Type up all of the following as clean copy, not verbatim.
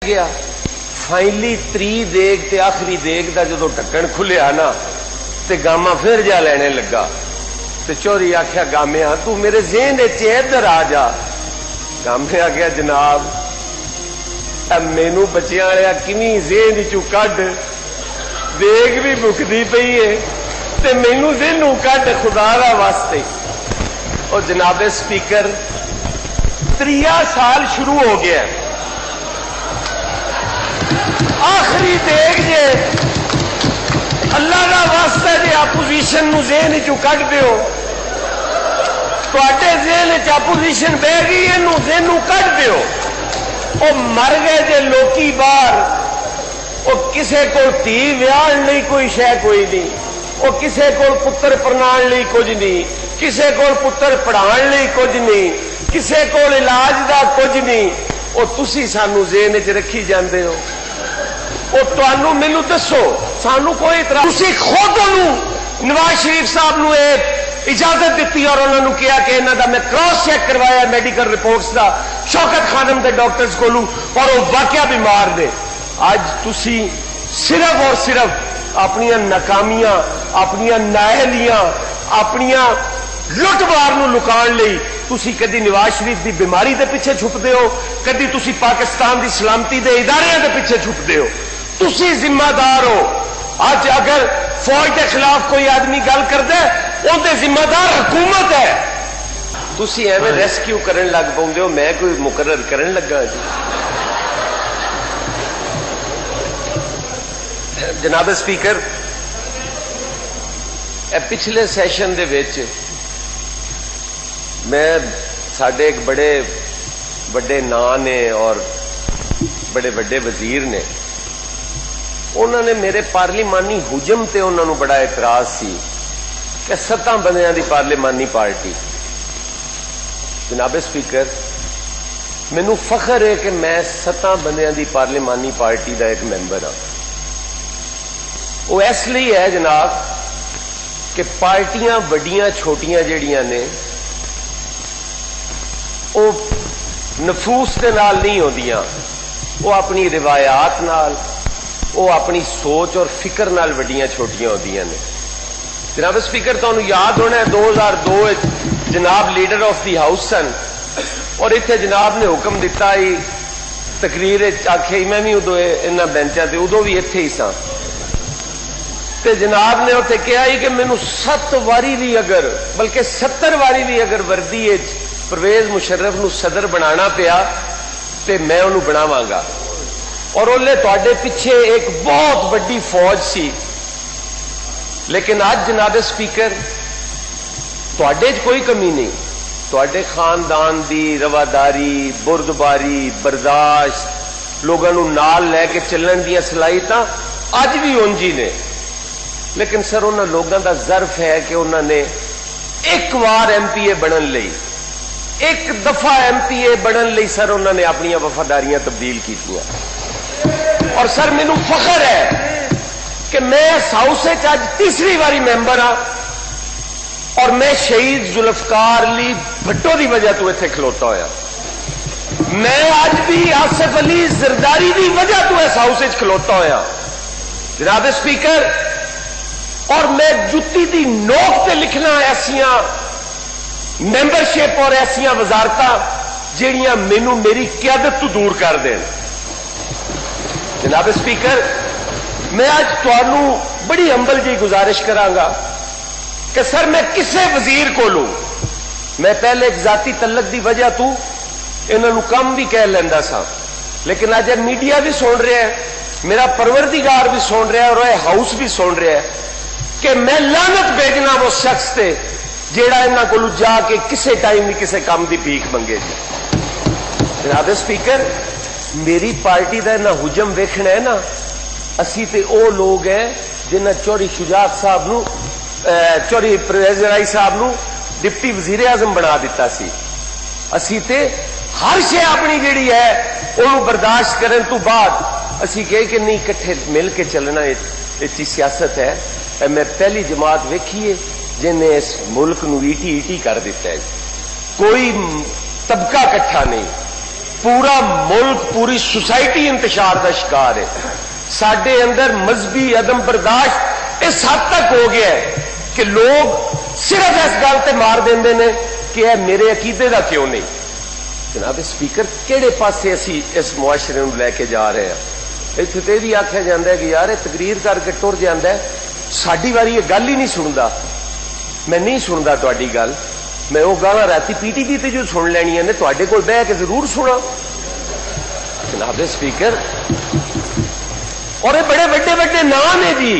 گیا فائنلی تری دیگ تے آخری دیگ دا جدو ڈھکن کھلیا نا تے گاما پھر جا لینے لگا تے چوری آخیا گامیا تو میرے ذہن ادھر آ جا. گامے آ گیا جناب مینو بچیاں والیا کمی ذہن چو کڈ دیگ بھی مکتی پئی ہے تے مینو ذہنوں کڈ خدا دا واسطے. اور جناب سپیکر 3 سال شروع ہو گیا آخری دیکھ جے اللہ کا واسطہ جی اپوزیشن نو ذہن چو کڈ دیو تے ذہن اپوزیشن بہ گئی یہ ذہن کڈ دیو. وہ مر گئے جے لوکی باہر وہ کسے کو دھی ویاہن لئی کوئی شے کوئی نہیں وہ کسے کو پتر پرنان لئی کچھ نہیں کسے کو پتر پڑھان لئی کچھ نہیں کسے کو علاج دا کچھ نہیں. وہ تسی سانو ذہن چ رکھی جاندے ہو. وہ تانوں مینوں دسو سانو کوئی اعتراض تسی خود نواز شریف صاحب نو اجازت دیتی اور انہوں نے کیا کہ انہوں دا میں کراس چیک کروایا medical reports the Shaukat Khanum they doctors کولوں اور وہ واقعہ بیمار نے. اج تسی صرف اور صرف اپنی ناکامیاں اپنی نااہلیاں اپنی لٹ مار نو لکان لئی تسی کدی نواز شریف دی بیماری دے پیچھے چھپدے ہو کدی تسی پاکستان دی سلامتی دے ادارے دے پیچھے چھپدے ہو. تسی ذمہ دار ہو. اج اگر فوج کے خلاف کوئی آدمی گل کرتا ہے ان دے ذمہ دار حکومت ہے. تسی ایویں ریسکیو کرن لگ پاؤندے ہو میں کوئی مقرر کرن لگا جی. جناب سپیکر پچھلے سیشن دے وچ میں ساڈے ایک بڑے بڑے نام نے اور بڑے بڑے وزیر نے انہوں نے میرے پارلیمانی حجم تے انہوں نے بڑا اعتراض سی کہ 7 بندیاں دی پارلیمانی پارٹی. جناب سپیکر مینوں فخر ہے کہ میں 7 بندیاں دی پارلیمانی پارٹی دا ایک ممبر ہاں. وہ اس لیے ہے جناب کہ پارٹیاں وڈیاں چھوٹیاں جڑیاں نے وہ نفوس دے نال نہیں ہوندیاں وہ اپنی روایات نال وہ اپنی سوچ اور فکر نال وڈیاں چھوٹیاں ہوندیاں نے. جناب سپیکر تانوں یاد ہونا ہے 2002 جناب لیڈر آف دی ہاؤس سن اور اتنے جناب نے حکم دیتا ہی تقریر آخیا میں بھی ادو انہاں بینچاں تے ادو بھی اتنے ہی سا تے جناب نے اتنے کہا ہی کہ مینوں 7 واری بھی اگر بلکہ 70 واری بھی اگر وردی پرویز مشرف نو صدر بنانا پیا تے میں انہوں بناواں گا. اور انہیں تواڈے پیچھے ایک بہت بڑی فوج سی. لیکن آج جناب سپیکر تواڈے کوئی کمی نہیں. تواڈے خاندان دی رواداری بردباری برداشت لوگوں نو نال لے کے چلن دیا صلاحیتاں اج بھی اونجی نے. لیکن سر انہاں لوگوں دا ظرف ہے کہ انہوں نے ایک بار ایم پی اے بنن لئی ایک دفعہ ایم پی اے بنن لئی سر انہوں نے اپنی وفاداریاں تبدیل کیتیاں. اور سر مینوں فخر ہے کہ میں اس ہاؤس اج تیسری باری ممبر ہاں اور میں شہید ذوالفقار علی بھٹو دی وجہ تو اتنے کھلوتا ہویا. میں اج بھی آصف علی زرداری دی وجہ تو اس ہاؤس کھلوتا ہویا. جناب سپیکر اور میں جتی دی نوک تے لکھنا ایسیاں ممبرشپ اور ایسیاں وزارتاں جہڑیاں مینوں میری قیادت تو دور کر دین. جناب سپیکر میں آج تانوں بڑی ہمبل جی گزارش کراں گا کہ سر میں کسے وزیر کو لوں میں پہلے ایک ذاتی تعلق دی وجہ تو انہاں نوں کم بھی کہہ لیندا سا لیکن اج میڈیا بھی سن رہا ہے میرا پروردگار بھی سن رہا ہے اور یہ ہاؤس بھی سن رہا ہے کہ میں لعنت بھیجنا وہ شخص تے جیڑا انہاں کولوں جا کے کسے ٹائم بھی کسے کام دی بھیک منگے جی. جناب سپیکر میری پارٹی دا نہ حجم ویکھنا ہے نا اسی تے او لوگ ہیں جنہاں چوری شجاعت صاحب نو چوری پرویز رائی صاحب نو ڈپٹی وزیر اعظم بنا دیتا سی. اسی تے ہر شے اپنی جیڑی ہے انہوں برداشت کرن تو بعد اسی کہے کہ نہیں کٹھے مل کے چلنا اچھی سیاست ہے. میں پہلی جماعت ویکھیے جن نے اس ملک نو ایٹی ایٹی کر دیتا ہے. کوئی طبقہ کٹھا نہیں पूरा मुल्क पूरी सोसाइटी इंतशार का शिकार है। साडे अंदर मजहबी अदम बर्दाश्त इस हद तक हो गया है कि लोग सिर्फ इस गल ते मार देंदे ने कि यह मेरे अकीदे का क्यों नहीं। जनाब स्पीकर किहड़े पासे असी इस मुआशरे नूं लैके जा रहे हैं? इत्थे ते भी आख्या जाता है कि यार ये तकरीर करके टुर जाता है, साडी वारी ये गल ही नहीं सुनता। मैं नहीं सुनता तुहाडी गल, मैं वो गाला राती PTV ते जो सुन लैनियां ने तुहाडे कोल बह के जरूर सुना। जनाब स्पीकर और ये बड़े बड़े बड़े नाम ने जी,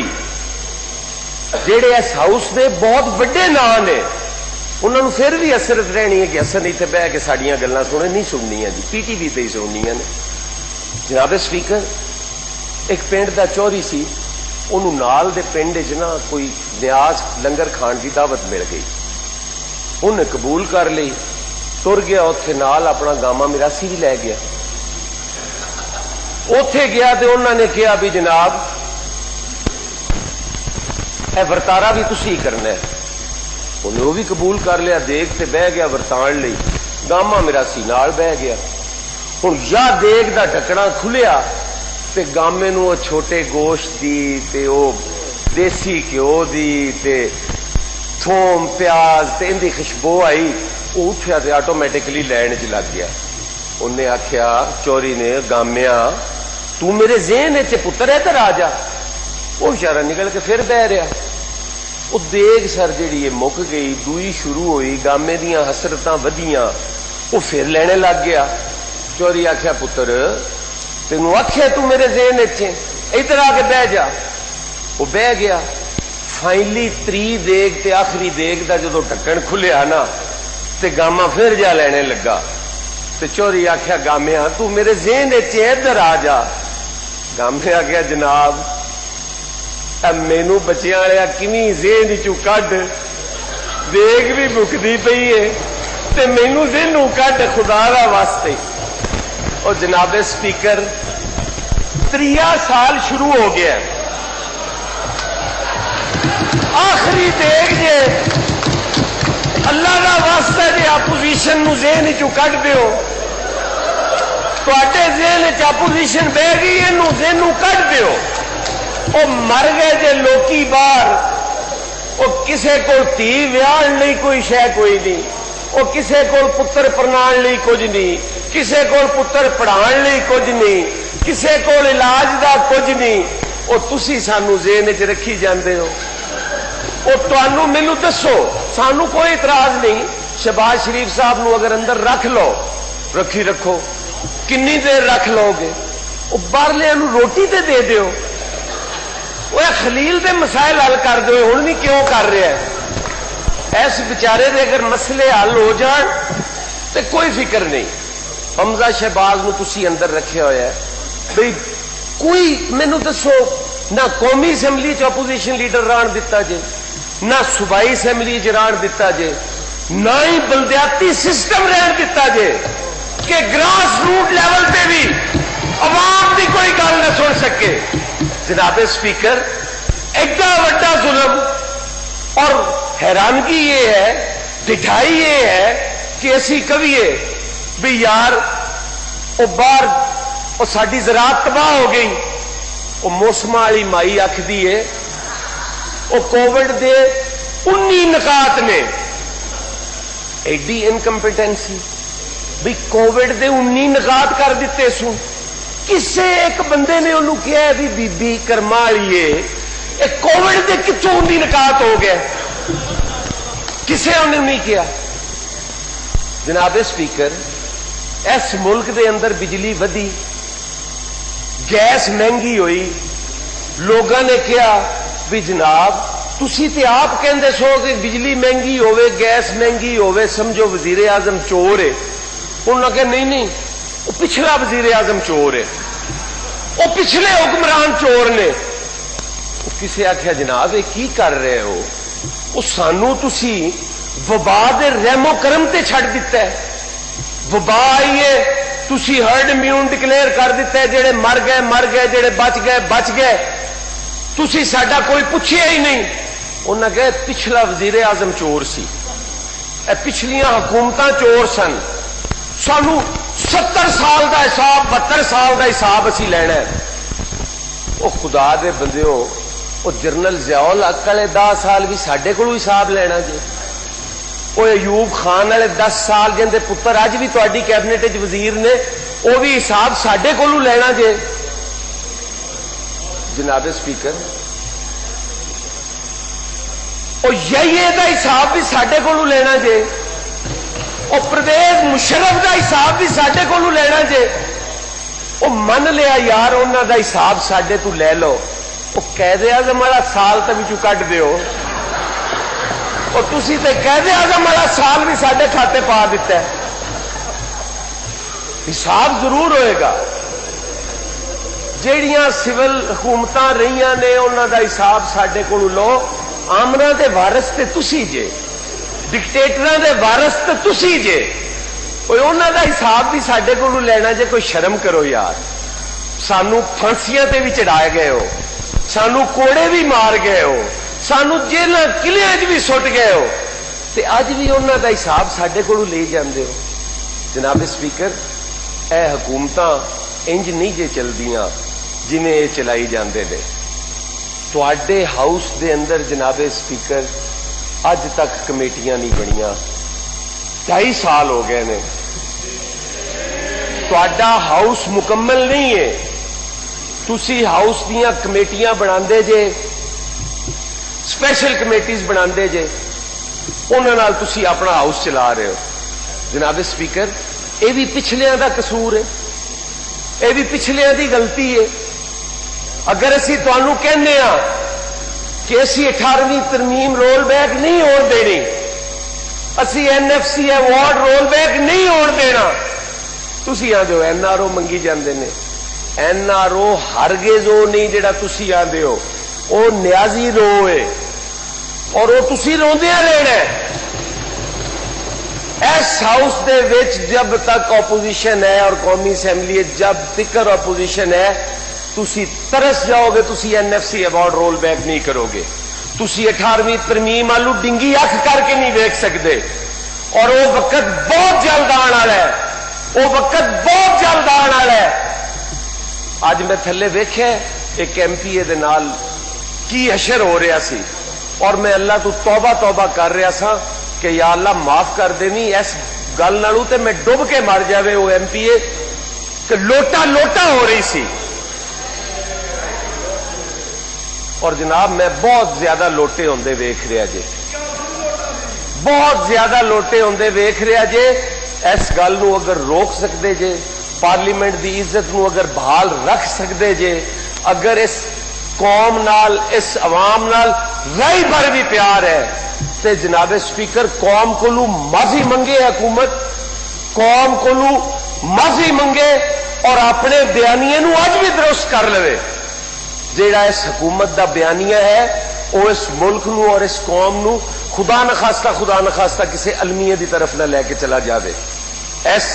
जेड़े इस हाउस के बहुत बड़े नाम ने, उन्होंने फिर भी असरत रहनी है कि असर इतने बह के साड़ियां गल्लां सुने नहीं सुननियां जी, PTV ते ही सुननियां ने। जनाब स्पीकर एक पिंड का चौधरी सी, उन्होंने नाल दे पिंड च ना कोई न्याज लंगर खाण की दावत मिल गई, उन्हें कबूल कर ली, तुर गया उत्थे नाल अपना गामा मिरासी भी लै गया। उत्थे गया तो उन्होंने कहा भी जनाब ए वरतारा भी तुसी ही करना है। उन्हें वो भी कबूल कर लिया, देख ते बह गया वरतान लई, गामा मिरासी नाल बह गया। हुण या देग दा ढकना खुलिया ते गामे नूं छोटे गोश्त दी ते देसी घ्यो दी ते थोम प्याज ते इहदी खुशबू आई, वो उठिया ते आटोमैटिकली लैन च लग गया। उन्हें आख्या चोरी ने, गामिया तू मेरे ज़हन च पुत्र है, इधर आ जा। वो बेचारा निकल के फिर बह रहा। वो देग सर जी मुक गई, दूई शुरू हुई, गामे दियां हसरतां वधियां, वो फिर लेने लग गया। चोरी आख्या पुत्र तेनू आख्या तू मेरे ज़हन च, इधर आके बह जा। वो बह गया। फाइनली त्री देग ते आखिरी देग का जो ढक्कन खुलिया ना ते गामा फिर जा लेने लगा। ते चोरी आख्या गामिया तू मेरे ज़हन च, इधर आ जा। गामे आख्या जनाब मैनू बच्चियां वालिया किवें ज़हन चू कढ, देग भी मुकदी पई है ते मैनू ज़हनू कढ खुदा दा वास्ते। और जनाब स्पीकर 3 साल शुरू हो गया, आखिरी देग जे अल्लाह का वास्ता जे अपोजिशन नूं ज़हन चू कढ दिओ, तुहाडे ज़हन च अपोजिशन बह गई, इहनूं ज़हनू कढ दिओ। वो मर गए जे लोकी बाहर, वो किसे को धी विआहण लई कोई शै कोई नहीं, वो किसे को पुत्र परनाण लई कुछ नहीं, किसे को पुत्र पढ़ाण लई कुछ नहीं, किसे को इलाज दा कुछ नहीं। वो तुसी सानू ज़हन च रखी जांदे हो। वो तुहानू मैनू दसो, सानू कोई इतराज नहीं, शहबाज शरीफ साहब नू अगर अंदर रख लो, रखी रखो, किन्नी देर रख लोगे? वो बाहरलियां नू रोटी ते दे दिओ। वो खलील दे मसाइल हल कर दो, हुण भी क्यों कर रहा है? इस बेचारे दे अगर मसले हल हो जान तो कोई फिक्र नहीं। हमजा शहबाज नू तुसी अंदर रखे होया है बई, कोई मैनू दसो ना कौमी असैम्बली च अपोजिशन लीडर राण दिता जे, ना सूबाई असैम्बली च राण दिता जे, ना ही बलदियाती सिस्टम रहन दिता जे कि ग्रास रूट लेवल पे भी अवाम की कोई गल न सुन सके। जनाब स्पीकर एडा वड्डा जुल्म और हैरानगी ये है, ढिठाई ये है कि असी कविए भी यार वो बाहर वो साडी ज़राअत तबाह हो गई। वो मौसम वाली माई आखदी है वो कोविड दे 19 निकात ने, एडी इनकम्पिटेंसी भी कोविड दे 19 निकात कर दिते सू। किसे एक बंदे ने उन्होंने कहा भी बीबी कर्मा वालीए कोविड दे कितों 19 निकात हो गए? किसे उन्हें नहीं किया। जनाब स्पीकर इस मुल्क के अंदर बिजली वधी, गैस महंगी हुई, लोगों ने कहा भी जनाब तुसी ते आप कहंदे सो कि बिजली महंगी होवे, गैस महंगी होवे, समझो वजीर आजम चोर है। उन्होंने कहा नहीं नहीं, वो पिछला वजीर आजम चोर है, वो पिछले हुक्मरान चोर ने। किसी आख्या जनाब ये की कर रहे हो? वो सानू तुसी वबा दे रहमो करम ते छड़ दिता है। वबा आई है, तुसी हर्ड इम्यून डिक्लेयर कर दिता है, जेड़े मर गए, जेड़े बच गए। तुसी साडा कोई पुछिया ही नहीं। उन्हें कहा पिछला वजीर आजम चोर सी, पिछलियां हुकूमतां चोर सन, सानू 70 साल का हिसाब 72 साल का हिसाब असी लेना है। वो खुदा दे बंदिओ, वो जनरल ज़ियाउल हक वाले 10 साल भी साडे कोलों हिसाब लेना जी। वो अयूब खान वाले 10 साल जिंदे पुत्र अज भी तुहाडी कैबिनेट च वजीर ने, वो भी हिसाब साडे कोलों लेना जे। जनाब स्पीकर, और यही दा हिसाब भी साडे कोलों लेना जे। और परवेज मुशर्रफ का हिसाब भी साडे कोलों लेना जे। वो मन लिया यार उन्हों का हिसाब साडे तू ले लो, वो कैदे आज़म वाला साल तो विचों कट दिओ, और तुसी ते कैदे आज़म वाला साल भी साडे खाते पा दिता है। हिसाब जरूर होएगा। ਜਿਹੜੀਆਂ सिविल हुकूमतां रहीਆਂ ने उन्हों का हिसाब साडे कोलों लो। आमना के वारस ते तुसी जे, डिकटेटरां दे वारस ते तुसी जे, कोई उन्हों का हिसाब भी साडे कोलों लेना जे। कोई शर्म करो यार। सानू फांसियां ते भी चढ़ाए गए हो, सानू कोड़े भी मार गए हो, सानू जेलां किलियां च भी सुट गए हो, ते अज भी उन्हों का हिसाब साडे कोलों ले जांदे हो। जनाब स्पीकर, यह हुकूमतां इंज नहीं जे चलदियां जिवें ये चलाई जांदे ने। तुहाडे हाउस दे अंदर जनाब स्पीकर अज तक कमेटियां नहीं बनियां, 2.5 साल हो गए ने। तुहाडा हाउस मुकम्मल नहीं है। तुसी हाउस दीयां कमेटियां बनांदे जे, स्पैशल कमेटीज बनांदे जे, उन्हां नाल तुसी अपना हाउस चला रहे हो। जनाब स्पीकर, यह भी पिछलियां दा कसूर है, यह भी पिछलियां दी गलती है। अगर असी तुहानू कहने कि असी 18वीं तरमीम रोल बैक नहीं होण देनी, असी NFC अवार्ड रोल बैक नहीं होण देना, तुसी आंदे हो NRO मंगी जांदे ने। NRO हरगिज़ वो नहीं जिहड़ा तुसी आंदे हो, वो न्याजी रो है, और वो तुसी रोंदियां रहना है। इस हाउस दे विच जब तक ओपोजिशन है और कौमी असैम्बली जब तक ओपोजिशन है, तुसी तरस जाओगे, तुसी NFC अवार्ड रोल बैक नहीं करोगे। तुसी 18वीं तरमीम आलू डिंगी अख करके नहीं देख सकते। और वो वक्त बहुत जल्द आने वाला है, वो वक्त बहुत जल्द आने वाला है। अज मैं थले वेख्या एक MPA दे नाल की हशर हो रहा सी, और मैं अल्लाह तो तौबा तौबा कर रहा सा कि या अल्लाह माफ कर देनी इस गल नालों ते मैं डुब के मर जावे वो MPA, कि लोटा लोटा हो रही सी। और जनाब मैं बहुत ज्यादा लोटे होंदे वेख रहा जे, बहुत ज्यादा लोटे होंदे वेख रहा जे। इस गल नूं अगर रोक सकते जे, पार्लीमेंट की इज्जत नूं अगर बहाल रख सकते जे, अगर इस कौम नाल इस अवाम नाल रही भर भी प्यार है, तो जनाब स्पीकर कौम कोलू माफी मंगे हुकूमत, कौम कोलू माफी मंगे और अपने बयानिए नूं अज भी दुरुस्त कर लवे। जेड़ा इस हुकूमत का बयानिया है वो इस मुल्क नूं और इस कौम नूं खुदा न खास्ता किसी अलमीए की तरफ न लैके चला जाए। इस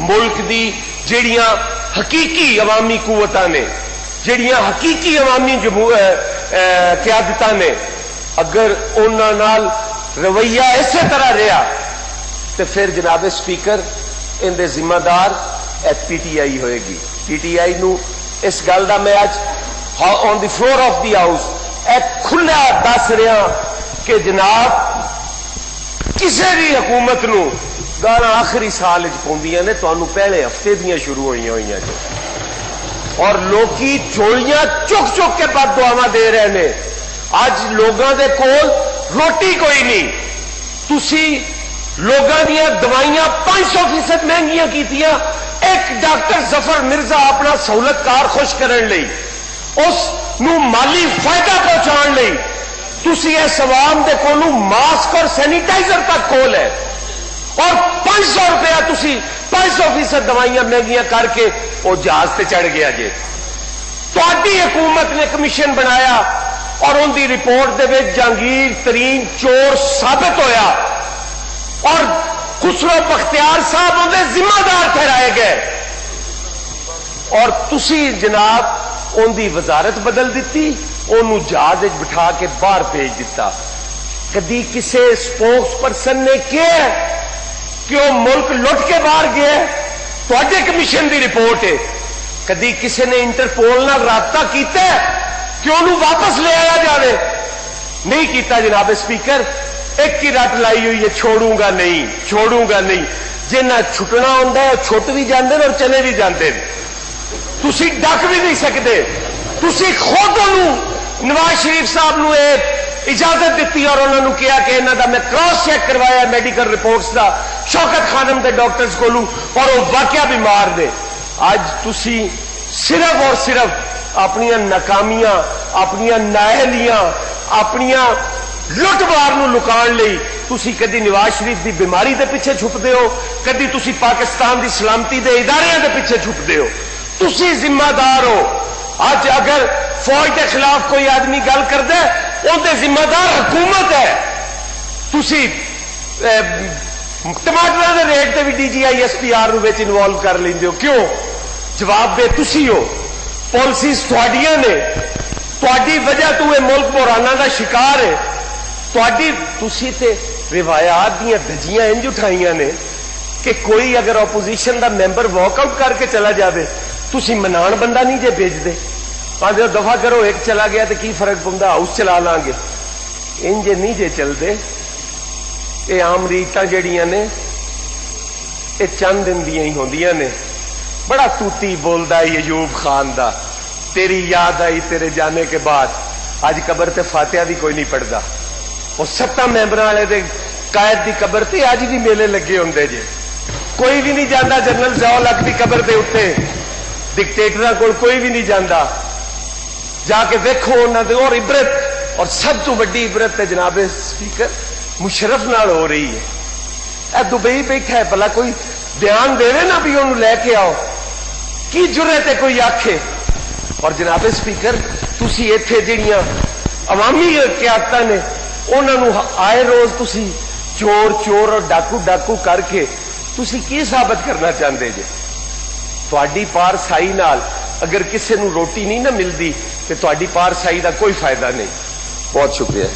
मुल्क की जिहड़ियां हकीकी अवामी कुवतां ने, जिहड़ियां हकीकी अवामी क्यादतां ने, अगर उन्हां नाल रवैया इसे तरह रहा तो फिर जनाब स्पीकर इनके जिम्मेदार PTI होएगी। PTI नूं इस गल का मैं अज on the floor of the house खुला दस रहा कि जनाब किसी भी हुकूमत नूं गाना आखिरी साल पाउंदियां ने, तुहानूं पहले हफ्ते दियां शुरू हुई हैं, और लोकी झोलियां चुक चुक के बददुआवां दे रहे हैं। अज लोगों के कोल रोटी कोई नहीं, तुसी लोगों दी दवाइयां 500% महंगियां कीतियां। एक डॉक्टर जफर मिर्जा अपना सहूलतकार खुश करने लई, उस नूं माली फायदा पहुंचाने लई तुसी इस अवाम दे कोलों मास्क और सैनिटाइजर तक कोल है, और 500 रुपया तुसी 500% दवाइयां महंगियां करके वो जहाज से चढ़ गया जे। तुहाडी हुकूमत ने कमीशन बनाया और उनकी रिपोर्ट दे विच जहांगीर तरीन चोर साबित होया, और खुसरो बख्तियार साहब उनके जिम्मेदार ठहराए गए, और तुसी जनाब उनकी वजारत बदल दी, उन्होंने जहाज बिठा के बाहर भेज दिता। कदी किसी स्पोक्स पर्सन ने कहा कि वह मुल्क लुट के बाहर गया, तुहाडे कमीशन की रिपोर्ट है। कदी किसी ने इंटरपोल नाल राबता कीता कि उन्होंने वापस ले आया जाए? नहीं कीता जनाब स्पीकर। एक ही रट लाई हुई है, छोड़ूंगा नहीं, छोड़ूंगा नहीं। जिन्ना छुटना होंदा है छुट भी जाते हैं और चले भी जाते हैं। तुसी डक भी नहीं सकते। तुसी खुद उन्होंने नवाज शरीफ साहब नूं इजाजत दी और उन्होंने कहा कि इन्हां दा मैं क्रॉस चेक करवाया मेडिकल रिपोर्ट्स का शौकत खानम के डॉक्टर्स कोलों और वो वाकया बीमार ने। अज तुसी सिर्फ और सिर्फ अपनियां नाकामियां, अपनियां नाअहलियां, अपनियां लुटमार नूं लुकाउण लई तुसी कदी नवाज शरीफ की बीमारी के पिछे छुपते हो, कदी तुसी पाकिस्तान की सलामती के इदारियां के पिछे छुपते हो। तुसी जिम्मेदार हो। अज अगर फौज के खिलाफ कोई आदमी गल करता है उनके जिम्मेदार हुकूमत है। तुसी टमाटर के रेट से भी DGI SPR विच इन्वॉल्व कर लेंदे हो। क्यों? जवाब दे तुसी हो। पॉलिसीज तुहाडियां ने, तुहाडी वजह तो यह मुल्क बुराना का शिकार है। तुसी ते रिवायात दियां धज्जियां इंज उठाइयां ने कि कोई अगर ओपोजिशन का मैंबर वॉकआउट करके चला जाए तुसी मनाण बंदा नहीं जे भेजदे। आंदे दफा करो, एक चला गया तो की फर्क पौंदा, हाउस चला लांगे। इंज नहीं जे चलते। ये आम रीतां जड़ियां ने ये चंद दिन दियां ही होंदियां ने। बड़ा तूती बोलदा है अयूब खान दा, तेरी याद आई तेरे जाने के बाद। अज कबर ते फातिहा भी कोई नहीं पढ़दा। और 7 मैंबर वाले दे कायद की कबर ते अज भी मेले लगे होंदे जे। कोई भी नहीं जाता जनरल ज़ियाउल हक की कबर के उत्ते। डिकटेटरां कोल कोई भी नहीं जाता। जाके देखो उन्होंने और इबरत। और सब तो वड्डी इबरत है जनाब स्पीकर मुशर्रफ नाल हो रही है। ए दुबई बैठा है, भला कोई बयान देवे ना भी उन्होंने लैके आओ। की जुर्रत है कोई आखे? और जनाब स्पीकर तुसी इत्थे जिहड़ियां अवामी क्यादतां ने उन्होंने आए रोज तुसी चोर चोर और डाकू डाकू करके तुसी की साबित करना चाहते जे? तुहाडी पारसाई नाल अगर किसी नूं रोटी नहीं ना मिलती तो तुहाडी पारसाई का कोई फायदा नहीं। बहुत शुक्रिया।